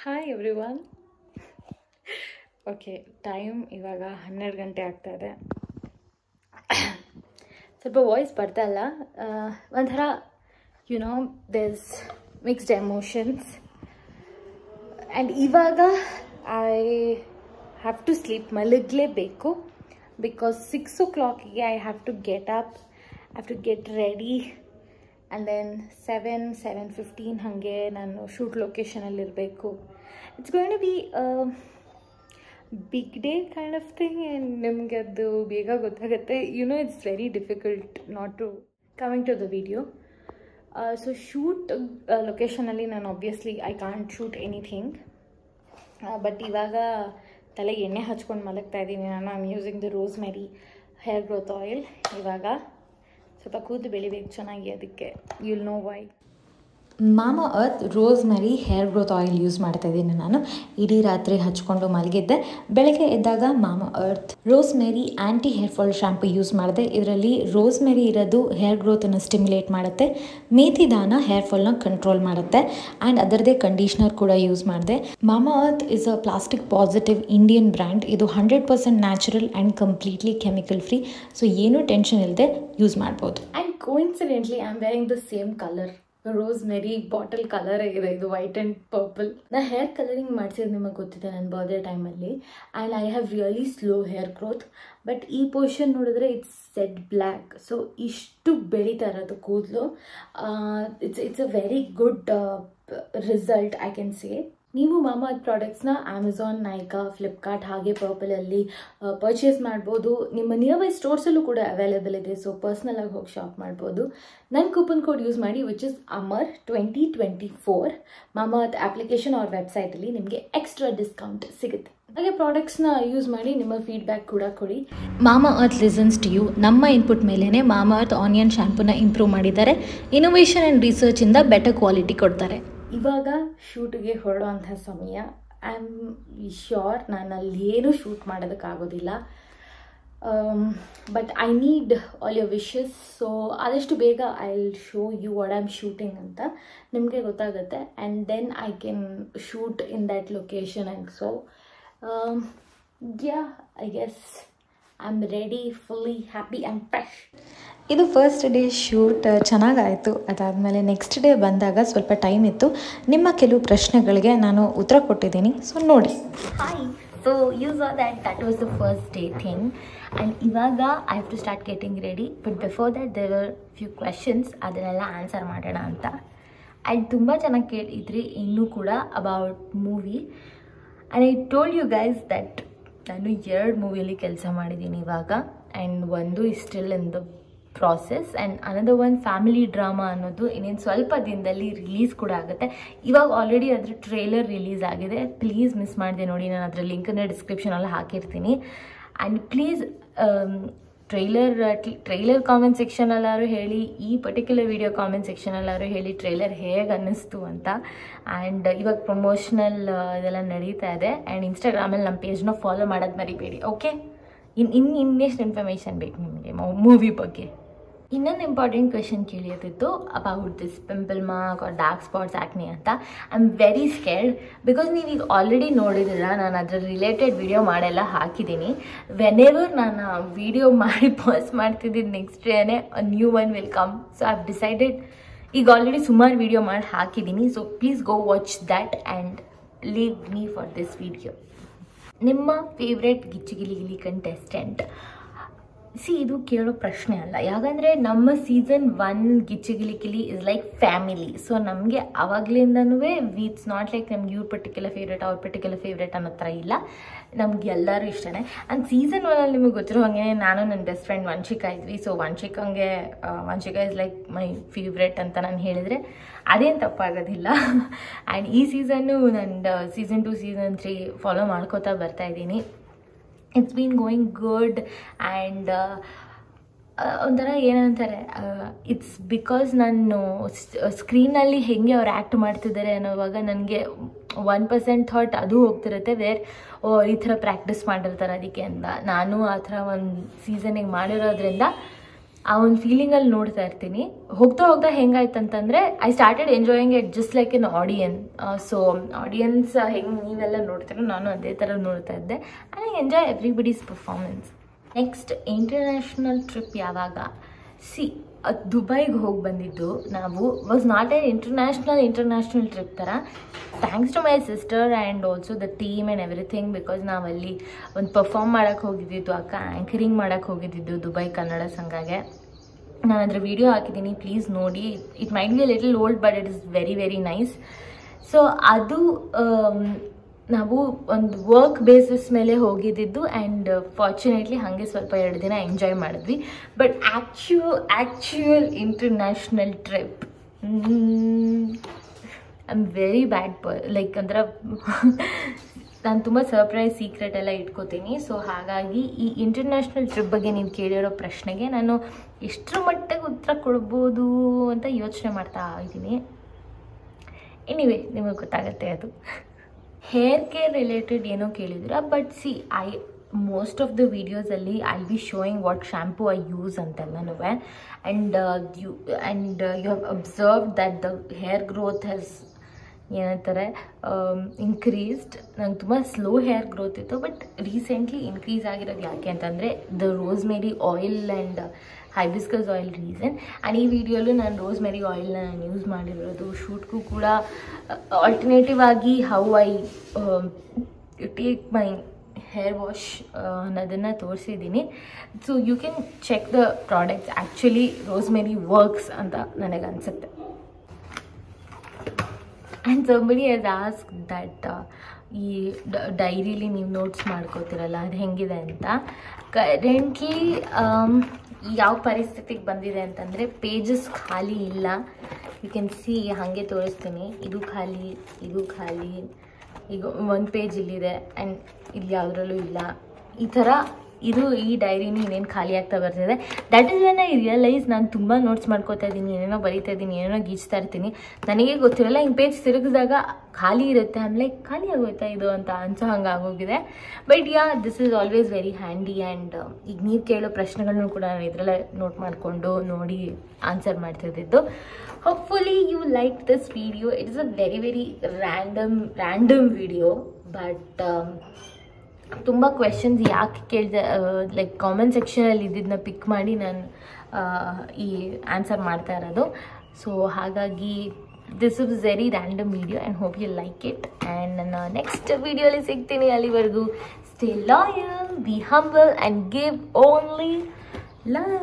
Hi everyone. Okay, time ಇವಾಗ 12 ಗಂಟೆ ಆಗ್ತಾ ಇದೆ. ಸ್ವಲ್ಪ ವಾಯ್ಸ್ ಬರ್ತಾ ಇಲ್ಲ, ಒಂಥರ ದೇರ್ಸ್ ಮಿಕ್ಸ್ಡ್ ಎಮೋಷನ್ಸ್. ಆ್ಯಂಡ್ ಇವಾಗ ಐ ಹ್ಯಾವ್ ಟು ಸ್ಲೀಪ್, ಮಲಗಲೇಬೇಕು. ಬಿಕಾಸ್ 6 o'clockಗೆ I have to get up, have to get ready. And then 7:15 ಹಾಗೆ ನಾನು ಶೂಟ್ ಲೊಕೇಶನಲ್ಲಿರಬೇಕು. It's going to be big day kind of thing. And ನಿಮಗೆ ಅದು ಬೇಗ ಗೊತ್ತಾಗುತ್ತೆ. It's very difficult not to coming to the video. So shoot ಲೊಕೇಶನಲ್ಲಿ ನಾನು obviously I can't shoot anything. But ಇವಾಗ ತಲೆಗೆ ಎಣ್ಣೆ ಹಚ್ಕೊಂಡು ಮಲಗ್ತಾ ಇದ್ದೀನಿ ನಾನು. I am using the rosemary hair growth oil. ಇವಾಗ ಸ್ವಲ್ಪ ಕೂದಲು ಬೆಳಿಬೇಕು ಚೆನ್ನಾಗಿ, ಅದಕ್ಕೆ ಯುಲ್ ನೋ ವೈ. ಮಾಮಾ earth rosemary hair growth oil use ಮಾಡ್ತಾ ಇದ್ದೀನಿ ನಾನು. ಇಡೀ ರಾತ್ರಿ ಹಚ್ಕೊಂಡು ಮಲಗಿದ್ದೆ. ಬೆಳಗ್ಗೆ ಎದ್ದಾಗ ಮಾಮಾ ಅರ್ತ್ ರೋಸ್ಮೆರಿ ಆ್ಯಂಟಿ ಹೇರ್ ಫಾಲ್ ಶ್ಯಾಂಪು ಯೂಸ್ ಮಾಡಿದೆ. ಇದರಲ್ಲಿ ರೋಸ್ಮೆರಿ ಇರೋದು ಹೇರ್ ಗ್ರೋತನ್ನು ಸ್ಟಿಮ್ಯುಲೇಟ್ ಮಾಡುತ್ತೆ, ಮೇಥಿ ದಾನ ಹೇರ್ ಫಾಲ್ನ ಕಂಟ್ರೋಲ್ ಮಾಡುತ್ತೆ, ಆ್ಯಂಡ್ ಅದರದೇ ಕಂಡೀಷ್ನರ್ ಕೂಡ ಯೂಸ್ ಮಾಡಿದೆ. ಮಾಮಾ earth is a plastic positive Indian brand. ಇದು 100% natural and completely chemical free. So ಏನೂ ಟೆನ್ಷನ್ ಇಲ್ಲದೆ ಯೂಸ್ ಮಾಡ್ಬೋದು. And coincidentally I am wearing the same colour. Rosemary bottle colour ಆಗಿದೆ, ಇದು ವೈಟ್ ಆ್ಯಂಡ್ ಪರ್ಪಲ್. ನಾ ಹೇರ್ ಕಲರಿಂಗ್ ಮಾಡಿಸಿದ್ದು ನಿಮಗೆ ಗೊತ್ತಿದೆ ನನ್ನ ಬರ್ಡೇ ಟೈಮಲ್ಲಿ. And I have really slow hair growth. But ಈ ಪೋರ್ಷನ್ ನೋಡಿದ್ರೆ ಇಟ್ಸ್ ಸೆಟ್ ಬ್ಲ್ಯಾಕ್. ಸೊ ಇಷ್ಟು ಬೆಳೀತಾ ಇರೋದು ಕೂದಲು. It's a very good result I can say. ನೀವು ಮಾಮಾ ಅರ್ತ್ ಪ್ರಾಡಕ್ಟ್ಸ್ನ ಅಮೆಝಾನ್, ನೈಕಾ, ಫ್ಲಿಪ್ಕಾರ್ಟ್ ಹಾಗೆ ಪರ್ಪಲಲ್ಲಿ ಪರ್ಚೇಸ್ ಮಾಡ್ಬೋದು. ನಿಮ್ಮ ನಿಯರ್ ಬೈ ಸ್ಟೋರ್ಸಲ್ಲೂ ಕೂಡ ಅವೈಲೇಬಲ್ ಇದೆ. ಸೊ ಪರ್ಸ್ನಲಾಗಿ ಹೋಗಿ ಶಾಪ್ ಮಾಡ್ಬೋದು. ನನ್ನ ಕೂಪನ್ ಕೋಡ್ ಯೂಸ್ ಮಾಡಿ, ವಿಚ್ ಇಸ್ ಅಮರ್ 2024. ಮಾಮಾ ಅರ್ತ್ ಅಪ್ಲಿಕೇಶನ್ ಅವ್ರ ವೆಬ್ಸೈಟಲ್ಲಿ ನಿಮಗೆ ಎಕ್ಸ್ಟ್ರಾ ಡಿಸ್ಕೌಂಟ್ ಸಿಗುತ್ತೆ. ಹಾಗೆ ಪ್ರಾಡಕ್ಟ್ಸ್ನ ಯೂಸ್ ಮಾಡಿ ನಿಮ್ಮ ಫೀಡ್ಬ್ಯಾಕ್ ಕೂಡ ಕೊಡಿ. ಮಾಮಾ ಅರ್ತ್ ಲಿಸನ್ಸ್ ಟು ಯು. ನಮ್ಮ ಇನ್ಪುಟ್ ಮೇಲೇ ಮಾಮಾ ಅರ್ತ್ ಆನಿಯನ್ ಶ್ಯಾಂಪೂನ ಇಂಪ್ರೂವ್ ಮಾಡಿದ್ದಾರೆ. ಇನೋವೇಷನ್ ಆ್ಯಂಡ್ ರಿಸರ್ಚಿಂದ ಬೆಟರ್ ಕ್ವಾಲಿಟಿ ಕೊಡ್ತಾರೆ. ಇವಾಗ ಶೂಟಿಗೆ ಹೊರಡುವಂಥ ಸಮಯ. ಐ ಆಮ್ ಶ್ಯೂರ್ ನಾನು ಅಲ್ಲಿ ಏನೂ ಶೂಟ್ ಮಾಡೋದಕ್ಕಾಗೋದಿಲ್ಲ. But I need all your wishes. So ಆದಷ್ಟು ಬೇಗ I will show you what I am shooting ಅಂತ ನಿಮಗೆ ಗೊತ್ತಾಗುತ್ತೆ. And then I can shoot in that location. And so I guess I am ready, fully happy and fresh. ಇದು first day shoot ಚೆನ್ನಾಗಾಯಿತು. ಅದಾದಮೇಲೆ next day ಬಂದಾಗ ಸ್ವಲ್ಪ time ಇತ್ತು. ನಿಮ್ಮ ಕೆಲವು ಪ್ರಶ್ನೆಗಳಿಗೆ ನಾನು ಉತ್ತರ ಕೊಟ್ಟಿದ್ದೀನಿ, ಸೊ ನೋಡಿ. Hi. So you saw that was the first day thing. And ಇವಾಗ I have to start getting ready. But before that there are few questions, ಅದನ್ನೆಲ್ಲ ಆನ್ಸರ್ ಮಾಡೋಣ ಅಂತ. ಆ್ಯಂಡ್ ತುಂಬ ಚೆನ್ನಾಗಿ ಕೇಳಿದ್ರಿ ಇನ್ನೂ ಕೂಡ about movie. And I told you guys that ನಾನು 2 ಮೂವಿಯಲ್ಲಿ ಕೆಲಸ ಮಾಡಿದ್ದೀನಿ ಇವಾಗ. ಆ್ಯಂಡ್ ಒಂದು is still in the process. And another one family drama ಅನ್ನೋದು ಇನ್ನೇನು ಸ್ವಲ್ಪ ದಿನದಲ್ಲಿ ರಿಲೀಸ್ ಕೂಡ ಆಗುತ್ತೆ. ಇವಾಗ ಆಲ್ರೆಡಿ ಅದ್ರ ಟ್ರೇಲರ್ ರಿಲೀಸ್ ಆಗಿದೆ. ಪ್ಲೀಸ್ ಮಿಸ್ ಮಾಡಿದೆ ನೋಡಿ, ನಾನು ಅದರ ಲಿಂಕನ್ನು ಡಿಸ್ಕ್ರಿಪ್ಷನಲ್ಲಿ ಹಾಕಿರ್ತೀನಿ. ಆ್ಯಂಡ್ ಪ್ಲೀಸ್ ಟ್ರೈಲರ್ ಕಾಮೆಂಟ್ ಸೆಕ್ಷನಲ್ಲಾದ್ರು ಹೇಳಿ, ಈ ಪರ್ಟಿಕ್ಯುಲರ್ ವಿಡಿಯೋ ಕಾಮೆಂಟ್ ಸೆಕ್ಷನಲ್ಲಾದ್ರು ಹೇಳಿ ಟ್ರೈಲರ್ ಹೇಗೆ ಅನ್ನಿಸ್ತು ಅಂತ. ಆ್ಯಂಡ್ ಇವಾಗ ಪ್ರಮೋಷನಲ್ ಇದೆಲ್ಲ ನಡೀತಾ ಇದೆ. ಆ್ಯಂಡ್ ಇನ್ಸ್ಟಾಗ್ರಾಮಲ್ಲಿ ನಮ್ಮ ಪೇಜ್ನ ಫಾಲೋ ಮಾಡೋದು ಮರಿಬೇಡಿ, ಓಕೆ? ಇನ್ನೆಷ್ಟು ಇನ್ಫಾರ್ಮೇಷನ್ ಬೇಕು ನಿಮಗೆ ಮೂವಿ ಬಗ್ಗೆ? ಇನ್ನೊಂದು ಇಂಪಾರ್ಟೆಂಟ್ ಕ್ವೆಶನ್ ಕೇಳಿಯೋದಿತ್ತು about this pimple mark or dark spots acne ಅಂತ. I am very scared because ನೀವು ಈಗ ಆಲ್ರೆಡಿ ನೋಡಿದಿರ, ನಾನು ಅದರ ರಿಲೇಟೆಡ್ ವಿಡಿಯೋ ಮಾಡೆಲ್ಲ ಹಾಕಿದ್ದೀನಿ. ವೆನೆವರ್ ನಾನು ವಿಡಿಯೋ ಮಾಡಿ ಪಾಸ್ ಮಾಡ್ತಿದ್ದಿದ್ದು ನೆಕ್ಸ್ಟ್ ಡೇನೇ new one will come. So I have decided, ಈಗ ಆಲ್ರೆಡಿ ಸುಮಾರು ವಿಡಿಯೋ ಮಾಡಿ ಹಾಕಿದ್ದೀನಿ. So please go watch that and leave me for this video. ನಿಮ್ಮ ಫೇವ್ರೆಟ್ ಗಿಚ್ಚುಗಿಲಿಗಿಲಿ ಕಂಟೆಸ್ಟೆಂಟ್? ಇದು ಕೇಳೋ ಪ್ರಶ್ನೆ ಅಲ್ಲ, ಯಾಕಂದರೆ ನಮ್ಮ season 1 Gicchi Gili Gili is like family. So ನಮಗೆ ಆವಾಗಲಿಂದನೂ ಇಟ್ಸ್ ನಾಟ್ ಲೈಕ್ ನಮ್ಗೆ ಇವ್ರ ಪರ್ಟಿಕ್ಯುಲರ್ ಫೇವ್ರೇಟ್ ಅವ್ರ ಪರ್ಟಿಕ್ಯುಲರ್ ಫೇವ್ರೇಟ್ ಅನ್ನೋ ಥರ ಇಲ್ಲ. ನಮ್ಗೆ ಎಲ್ಲರೂ ಇಷ್ಟನೇ. ಆ್ಯಂಡ್ ಸೀಸನ್ 1 ನಿಮಗೆ ಗೊತ್ತಿರೋ ಹಾಗೆ ನಾನು ನನ್ನ ಬೆಸ್ಟ್ ಫ್ರೆಂಡ್ ವಂಶಿಕಾ ಇದ್ವಿ. So Vamshika is like my favourite ಅಂತ ನಾನು ಹೇಳಿದರೆ ಅದೇನು ತಪ್ಪಾಗೋದಿಲ್ಲ. ಆ್ಯಂಡ್ ಈ ಸೀಸನ್ನು ನನ್ನ ಸೀಸನ್ 2 ಸೀಸನ್ 3 ಫಾಲೋ ಮಾಡ್ಕೋತಾ ಬರ್ತಾಯಿದ್ದೀನಿ. It's been going good. And ಒಂಥರ ಏನಂತಾರೆ, ಇಟ್ಸ್ ಬಿಕಾಸ್ ನಾನು ಸ್ಕ್ರೀನಲ್ಲಿ ಹೇಗೆ ಅವ್ರು ಆ್ಯಕ್ಟ್ ಮಾಡ್ತಿದ್ದಾರೆ ಅನ್ನೋವಾಗ ನನಗೆ 1% ಥಾಟ್ ಅದು ಹೋಗ್ತಿರುತ್ತೆ, ಈ ಥರ ಪ್ರಾಕ್ಟೀಸ್ ಮಾಡಿರ್ತಾರೆ ಅದಕ್ಕೆ ಅಂತ. ನಾನು ಆ ಥರ ಒಂದು ಸೀಸನಿಗೆ ಮಾಡಿರೋದ್ರಿಂದ ಆ ಒಂದು ಫೀಲಿಂಗಲ್ಲಿ ನೋಡ್ತಾ ಇರ್ತೀನಿ. ಹೋಗ್ತಾ ಹೋಗ್ತಾ ಹೆಂಗಾಯ್ತು ಅಂತಂದರೆ I started enjoying it just like an audience. So audience ಹೆಂಗೆ ನೀವೆಲ್ಲ ನೋಡ್ತೀರೋ ನಾನು ಅದೇ ಥರ ನೋಡ್ತಾ ಇದ್ದೆ. And I enjoy everybody's performance. Next international trip ಯಾವಾಗ? ದುಬೈಗೆ ಹೋಗಿ ಬಂದಿದ್ದು ನಾವು. Was not an international trip ಥರ. Thanks to my sister and also the team and everything. Because ನಾವಲ್ಲಿ ಒಂದು ಪರ್ಫಾರ್ಮ್ ಮಾಡೋಕ್ಕೆ ಹೋಗಿದ್ದಿದ್ದು, ಅಕ್ಕ ಆ್ಯಂಕರಿಂಗ್ ಮಾಡೋಕ್ಕೆ ಹೋಗಿದ್ದಿದ್ದು ದುಬೈ ಕನ್ನಡ ಸಂಘಗೆ. ನಾನು ಅದರ ವಿಡಿಯೋ ಹಾಕಿದ್ದೀನಿ, ಪ್ಲೀಸ್ ನೋಡಿ. It might be a little old but it is very very nice. So ಅದು ನಾವು ಒಂದು ವರ್ಕ್ ಬೇಸಿಸ್ ಮೇಲೆ ಹೋಗಿದ್ದಿದ್ದು. ಆ್ಯಂಡ್ ಫಾರ್ಚುನೇಟ್ಲಿ ಹಾಗೆ ಸ್ವಲ್ಪ 2 ದಿನ ಎಂಜಾಯ್ ಮಾಡಿದ್ವಿ. But actual international trip I am very bad like ಅಂದ್ರೆ ನಾನು ತುಂಬ ಸರ್ಪ್ರೈಸ್ ಸೀಕ್ರೆಟ್ ಎಲ್ಲ ಇಟ್ಕೋತೀನಿ. ಸೊ ಹಾಗಾಗಿ ಈ ಇಂಟರ್ನ್ಯಾಷನಲ್ ಟ್ರಿಪ್ ಬಗ್ಗೆ ನೀವು ಕೇಳಿರೋ ಪ್ರಶ್ನೆಗೆ ನಾನು ಎಷ್ಟರ ಮಟ್ಟಿಗೆ ಉತ್ತರ ಕೊಡ್ಬೋದು ಅಂತ ಯೋಚನೆ ಮಾಡ್ತಾ ಇದ್ದೀನಿ. ಎನಿವೇ ನಿಮಗೆ ಗೊತ್ತಾಗುತ್ತೆ ಅದು. ಹೇರ್ ಕೇರ್ ರಿಲೇಟೆಡ್ ಏನೋ ಕೇಳಿದ್ದೀರಾ, ಬಟ್ ಮೋಸ್ಟ್ ಆಫ್ ದ ವೀಡಿಯೋಸಲ್ಲಿ I be showing what shampoo I use ಅಂತೆಲ್ಲನೂ. And you have observe that the hair growth has ಏನಂತಾರೆ ಇನ್ಕ್ರೀಸ್ಡ್. ನಂಗೆ ತುಂಬ ಸ್ಲೋ ಹೇರ್ ಗ್ರೋತ್ ಇತ್ತು, ಬಟ್ ರೀಸೆಂಟ್ಲಿ ಇನ್ಕ್ರೀಸ್ ಆಗಿರೋದು ಯಾಕೆ ಅಂತಂದರೆ the rosemary oil and hibiscus oil reason. And ಈ ವಿಡಿಯೋಲ್ಲೂ ನಾನು ರೋಸ್ಮೆರಿ ಆಯಿಲ್ನ ನಾನು ಯೂಸ್ ಮಾಡಿರೋದು. ಶೂಟ್ಗೂ ಕೂಡ ಆಲ್ಟರ್ನೇಟಿವ್ ಆಗಿ how I take my hair wash ಅನ್ನೋದನ್ನು ತೋರಿಸಿದ್ದೀನಿ. So you can check the products. Actually rosemary works ಅಂತ ನನಗೆ ಅನಿಸುತ್ತೆ. And somebody has asked that ಈ ಡೈರಿಲಿ ನೀವು ನೋಟ್ಸ್ ಮಾಡ್ಕೋತಿರಲ್ಲ ಅದು ಹೆಂಗಿದೆ ಅಂತ. ಕರೆಂಟ್ಲಿ ಯಾವ ಪರಿಸ್ಥಿತಿಗೆ ಬಂದಿದೆ ಅಂತಂದರೆ ಪೇಜಸ್ ಖಾಲಿ ಇಲ್ಲ. ಯು ಕ್ಯಾನ್ ಸಿ, ಹಾಗೆ ತೋರಿಸ್ತೀನಿ. ಇದು ಖಾಲಿ, ಈಗ 1 ಪೇಜ್ ಇಲ್ಲಿದೆ ಆ್ಯಂಡ್ ಇಲ್ಲಿ ಯಾವುದ್ರಲ್ಲೂ ಇಲ್ಲ. ಈ ಥರ ಈ ಡೈರಿನೂ ಇನ್ನೇನು ಖಾಲಿ ಆಗ್ತಾ ಬರ್ತಿದೆ. That is when I realise ನಾನು ತುಂಬ ನೋಟ್ಸ್ ಮಾಡ್ಕೋತಾ ಇದ್ದೀನಿ, ಏನೇನೋ ಬರೀತಾ ಇದ್ದೀನಿ, ಏನೇನೋ ಗೀಚ್ತಾ ಇರ್ತೀನಿ. ನನಗೆ ಗೊತ್ತಿರಲ್ಲ, ಹಿಂಗೆ ಪೇಜ್ ತಿರುಗಿದಾಗ ಖಾಲಿ ಇರುತ್ತೆ. ಆಮೇಲೆ ಖಾಲಿ ಆಗೋಯ್ತಾ ಇದು ಅಂತ ಅನ್ಸೋ ಹಂಗೆ ಆಗೋಗಿದೆ. But this is always very handy. And ಈಗ ನೀವು ಕೇಳೋ ಪ್ರಶ್ನೆಗಳನ್ನು ಕೂಡ ನಾನು ಇದರಲ್ಲೇ ನೋಟ್ ಮಾಡಿಕೊಂಡು ನೋಡಿ ಆನ್ಸರ್ ಮಾಡ್ತಿದ್ದಿದ್ದು. Hopefully you like this video. It is a very very random video. But ತುಂಬ ಕ್ವೆಶನ್ಸ್ ಯಾಕೆ ಕೇಳಿದೆ, ಲೈಕ್ ಕಾಮೆಂಟ್ ಸೆಕ್ಷನಲ್ಲಿ ಇದ್ದಿದ್ದನ್ನ ಪಿಕ್ ಮಾಡಿ ನಾನು ಈ ಆನ್ಸರ್ ಮಾಡ್ತಾ ಇರೋದು. ಸೊ ಹಾಗಾಗಿ this is very random video and hope you like it. And ನನ್ನ ನೆಕ್ಸ್ಟ್ ವಿಡಿಯೋಲಿ ಸಿಗ್ತೀನಿ. ಅಲ್ಲಿವರೆಗೂ stay loyal, be humble and give only love.